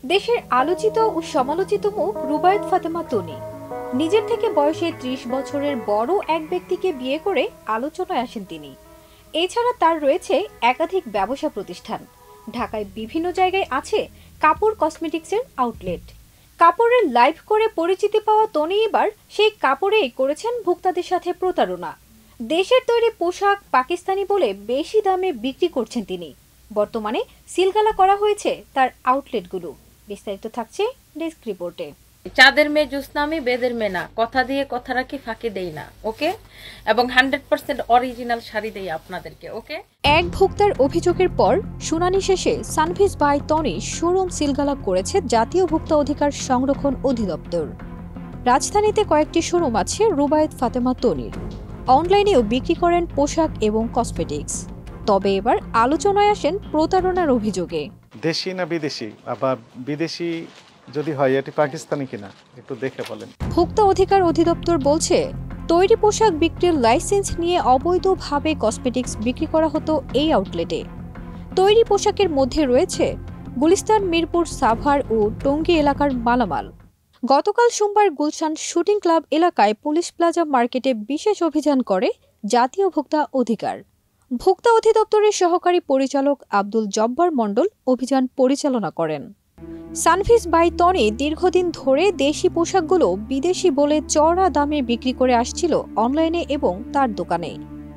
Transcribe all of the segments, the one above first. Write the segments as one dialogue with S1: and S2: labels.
S1: দেশের আলোচিত ও সমালোচিত মুখ রুবায়েত ফাতেমা তনি নিজের থেকে বয়সে ৩০ বছরের বড় এক ব্যক্তিকে বিয়ে করে আলোচনায় আসেন তিনি। এছাড়া তার রয়েছে একাধিক ব্যবসা প্রতিষ্ঠান। ঢাকায় বিভিন্ন জায়গায় আছে কাপড় কসমেটিক্সের আউটলেট। কাপড়ের লাইভ করে পরিচিতি পাওয়া তনি এবার সেই কাপড়েই করেছেন ভোক্তাদের সাথে প্রতারণা। দেশের তৈরি পোশাক পাকিস্তানি বলে বেশি দামে বিক্রি করছেন তিনি। বর্তমানে সিলগালা করা হয়েছে তার আউটলেটগুলো। বিস্তারিত থাকছে ডেস্ক রিপোর্টে।
S2: চাঁদের মেয়ে জুসনামি বেদের মেয়ে না, কথা দিয়ে কথা রাখি, ফাঁকি দেই না, ওকে? এবং 100% অরিজিনাল শাড়ি দেই আপনাদেরকে, ওকে?
S1: এক ভোক্তার অভিযোগের পর শুনানি শেষে সানভিজ বাই তনি শোরুম সিলগালা করেছে জাতীয় ভোক্তা অধিকার সংরক্ষণ অধিদপ্তর। রাজধানীতে কয়েকটি শোরুম আছে রুবায়েত ফাতেমা তনির। অনলাইনেও বিক্রি করেন পোশাক এবং কসমেটিক্স। তবে এবার আলোচনায় আসেন প্রতারণার অভিযোগে।
S3: দেশি না বিদেশি, আবার বিদেশি যদি হয় এটি পাকিস্তানি কিনা একটু দেখে বলেন।
S1: ভোক্তা অধিকার অধিদপ্তর বলছে, তৈরি পোশাক বিক্রির লাইসেন্স নিয়ে অবৈধভাবে কসমেটিক্স বিক্রি করা হতো এই আউটলেটে। তৈরি পোশাকের মধ্যে রয়েছে গুলিস্তান, মিরপুর, সাভার ও টঙ্গী এলাকার মালামাল। গতকাল সোমবার গুলশান শুটিং ক্লাব এলাকায় পুলিশ প্লাজা মার্কেটে বিশেষ অভিযান করে জাতীয় ভোক্তা অধিকার। ভোক্তা অধিদপ্তরের সহকারী পরিচালক আব্দুল জব্বার মণ্ডল অভিযান পরিচালনা করেন। সানভিজ বাই তনি দীর্ঘদিন ধরে দেশি পোশাকগুলো বিদেশি বলে চড়া দামে বিক্রি করে আসছিল অনলাইনে এবং তার দোকানে।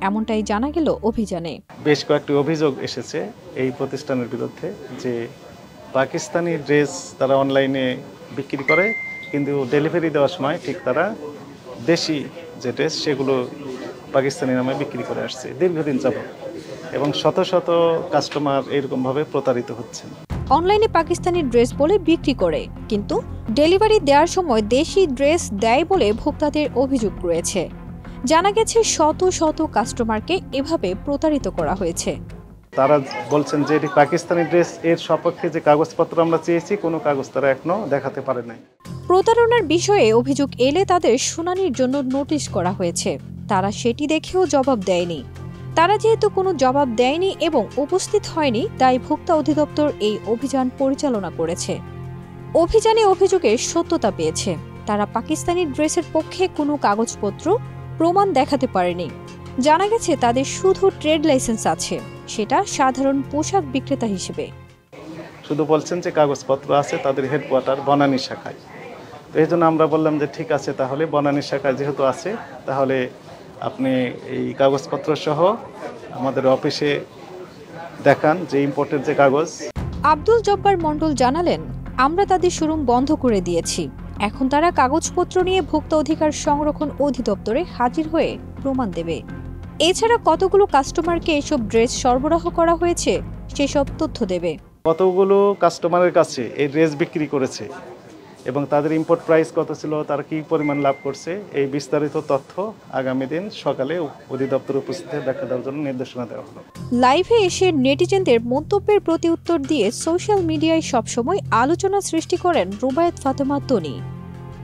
S1: এমনটাই জানা গেল অভিযানে।
S3: বেশ কয়েকটি অভিযোগ এসেছে এই প্রতিষ্ঠানের বিরুদ্ধে যে পাকিস্তানি ড্রেস তারা অনলাইনে বিক্রি করে, কিন্তু ডেলিভারি দেওয়ার সময় ঠিক তারা দেশি যে ড্রেস সেগুলো পাকিস্তানি নামে বিক্রি করে আসছে দীর্ঘদিন যাবত, এবং শত শত কাস্টমার এরকমভাবে প্রতারিত হচ্ছেন।
S1: অনলাইনে পাকিস্তানি ড্রেস বলে বিক্রি করে, কিন্তু ডেলিভারি দেওয়ার সময় দেশি ড্রেস দেয় বলে ভোক্তাদের অভিযোগ রয়েছে। জানা গেছে শত শত কাস্টমারকে এভাবে প্রতারিত করা হয়েছে।
S3: তারা বলছেন যে এটি পাকিস্তানি ড্রেস, এর সপক্ষে যে কাগজপত্র আমরা চেয়েছি কোনো কাগজ তারা এখনো দেখাতে পারে নাই।
S1: প্রতারণার বিষয়ে অভিযোগ এলে তাদের শুনানির জন্য নোটিশ করা হয়েছে। তারা সেটি দেখেও জবাব দেয়নি। তারা যেহেতু কোনো জবাব দেয়নি এবং উপস্থিত হয়নি, তাই ভোক্তা অধিদপ্তর এই অভিযান পরিচালনা করেছে। অভিযানে অভিযোগের সত্যতা পেয়েছে। তারা পাকিস্তানি ড্রেসের পক্ষে কোনো কাগজপত্র প্রমাণ দেখাতে পারেনি। জানা গেছে তাদের শুধু ট্রেড লাইসেন্স আছে, সেটা সাধারণ পোশাক বিক্রেতা হিসেবে।
S3: শুধু বলছেন যে কাগজপত্র আছে তাদের হেডকোয়ার্টার বনানী শাখায়। তো এই জন্য আমরা বললাম যে ঠিক আছে, তাহলে বনানী শাখায় যেহেতু আছে, তাহলে আপনি এই কাগজপত্র সহ আমাদের অফিসে দেখান যে ইম্পোর্টের যে কাগজ।
S1: আব্দুল জব্বার মণ্ডল জানালেন, আমরা তাদের শোরুম বন্ধ করে দিয়েছি। এখন তারা কাগজপত্র নিয়ে ভোক্তা অধিকার সংরক্ষণ অধিদপ্তরে হাজির হয়ে প্রমাণ দেবে। এছাড়া কতগুলো কাস্টমারকে এসব ড্রেস সরবরাহ করা হয়েছে সেসব তথ্য দেবে।
S3: কতগুলো কাস্টমারের কাছে এই ড্রেস বিক্রি করেছে এবং তাদের ইম্পোর্ট প্রাইস কত ছিল, তারা কী পরিমাণ লাভ করছে, এই বিস্তারিত তথ্য আগামী দিন সকালে অধিদপ্তর উপস্থিত দেখা দেওয়ার জন্য নির্দেশনা দেওয়া হলো।
S1: লাইভে এসে নেটিজেনদের মন্তব্যের প্রতি উত্তর দিয়ে সোশ্যাল মিডিয়ায় সবসময় আলোচনা সৃষ্টি করেন রুবায়েত ফাতেমা তনি।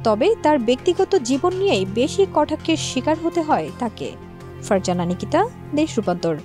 S1: তবে তার ব্যক্তিগত জীবন নিয়েই বেশি কটাক্ষের শিকার হতে হয় তাকে। ফারজানা নিকিতা, দেশ রূপান্তর।